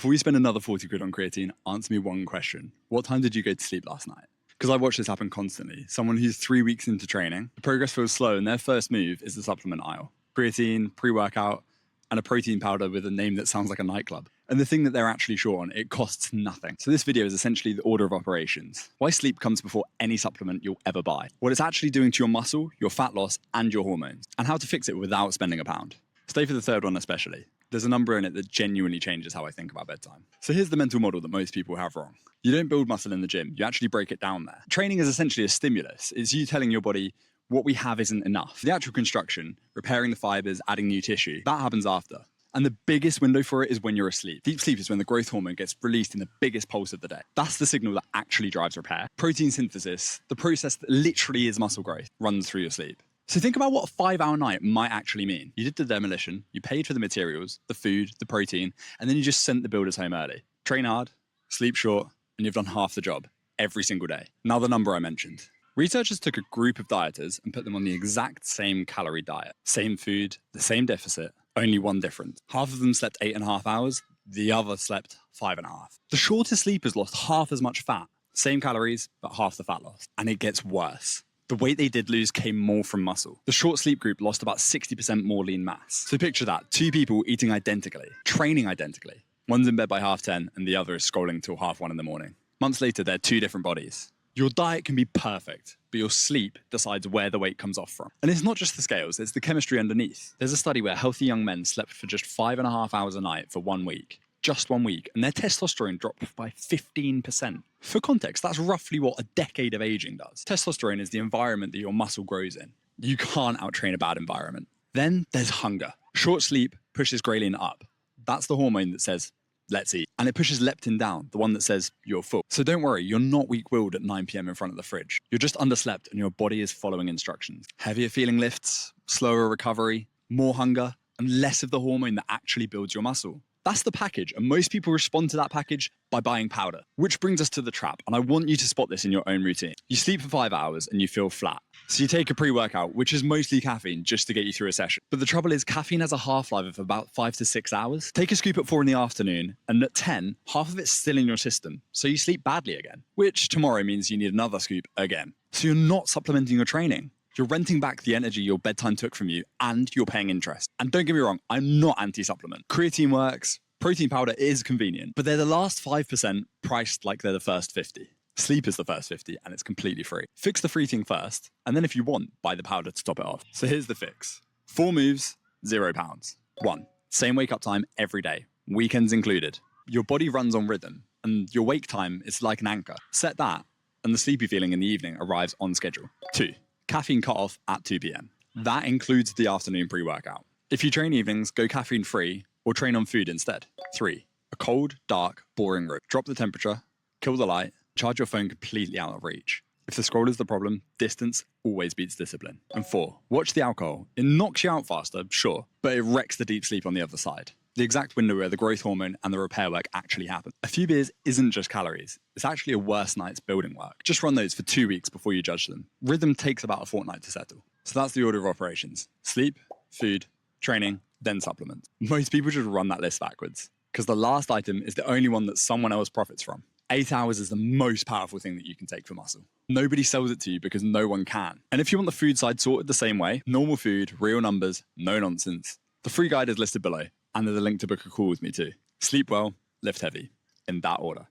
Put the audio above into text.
Before you spend another 40 quid on creatine, answer me one question. What time did you go to sleep last night? Because I watch this happen constantly. Someone who's 3 weeks into training, the progress feels slow and their first move is the supplement aisle. Creatine, pre-workout, and a protein powder with a name that sounds like a nightclub. And the thing that they're actually short on, it costs nothing. So this video is essentially the order of operations. Why sleep comes before any supplement you'll ever buy. What it's actually doing to your muscle, your fat loss, and your hormones. And how to fix it without spending a pound. Stay for the third one especially. There's a number in it that genuinely changes how I think about bedtime. So here's the mental model that most people have wrong. You don't build muscle in the gym, you actually break it down there. Training is essentially a stimulus. It's you telling your body what we have isn't enough. The actual construction, repairing the fibers, adding new tissue, that happens after. And the biggest window for it is when you're asleep. Deep sleep is when the growth hormone gets released in the biggest pulse of the day. That's the signal that actually drives repair. Protein synthesis, the process that literally is muscle growth, runs through your sleep. So think about what a 5-hour night might actually mean. You did the demolition, you paid for the materials, the food, the protein, and then you just sent the builders home early. Train hard, sleep short, and you've done half the job every single day. Now the number I mentioned. Researchers took a group of dieters and put them on the exact same calorie diet. Same food, the same deficit, only one difference. Half of them slept 8.5 hours, the other slept 5.5. The shortest sleepers lost half as much fat. Same calories, but half the fat loss. And it gets worse. The weight they did lose came more from muscle. The short sleep group lost about 60% more lean mass. So picture that, 2 people eating identically, training identically. One's in bed by 10:30 and the other is scrolling till 1:30 in the morning. Months later, they're 2 different bodies. Your diet can be perfect, but your sleep decides where the weight comes off from. And it's not just the scales, it's the chemistry underneath. There's a study where healthy young men slept for just 5.5 hours a night for 1 week. Just 1 week, and their testosterone dropped by 15%. For context, that's roughly what a decade of aging does. Testosterone is the environment that your muscle grows in. You can't outtrain a bad environment. Then there's hunger. Short sleep pushes ghrelin up. That's the hormone that says, let's eat. And it pushes leptin down, the one that says you're full. So don't worry, you're not weak-willed at 9 PM in front of the fridge. You're just underslept and your body is following instructions. Heavier feeling lifts, slower recovery, more hunger, and less of the hormone that actually builds your muscle. That's the package, and most people respond to that package by buying powder. Which brings us to the trap, and I want you to spot this in your own routine. You sleep for 5 hours and you feel flat. So you take a pre-workout, which is mostly caffeine, just to get you through a session. But the trouble is, caffeine has a half-life of about 5 to 6 hours. Take a scoop at 4 in the afternoon, and at 10, half of it's still in your system, so you sleep badly again. Which tomorrow means you need another scoop again. So you're not supplementing your training. You're renting back the energy your bedtime took from you, and you're paying interest. And don't get me wrong, I'm not anti-supplement. Creatine works, protein powder is convenient, but they're the last 5% priced like they're the first 50. Sleep is the first 50, and it's completely free. Fix the free thing first, and then if you want, buy the powder to top it off. So here's the fix. 4 moves, £0. 1. Same wake up time every day, weekends included. Your body runs on rhythm, and your wake time is like an anchor. Set that, and the sleepy feeling in the evening arrives on schedule. 2. Caffeine cut off at 2 PM. That includes the afternoon pre-workout. If you train evenings, go caffeine-free or train on food instead. 3. A cold, dark, boring room. Drop the temperature, kill the light, charge your phone completely out of reach. If the scroll is the problem, distance always beats discipline. And 4. Watch the alcohol. It knocks you out faster, sure, but it wrecks the deep sleep on the other side. The exact window where the growth hormone and the repair work actually happen. A few beers isn't just calories. It's actually a worse night's building work. Just run those for 2 weeks before you judge them. Rhythm takes about a fortnight to settle. So that's the order of operations. Sleep, food, training, then supplements. Most people just run that list backwards, because the last item is the only one that someone else profits from. 8 hours is the most powerful thing that you can take for muscle. Nobody sells it to you because no one can. And if you want the food side sorted the same way, normal food, real numbers, no nonsense, the free guide is listed below. And there's a link to book a call with me too. Sleep well, lift heavy, in that order.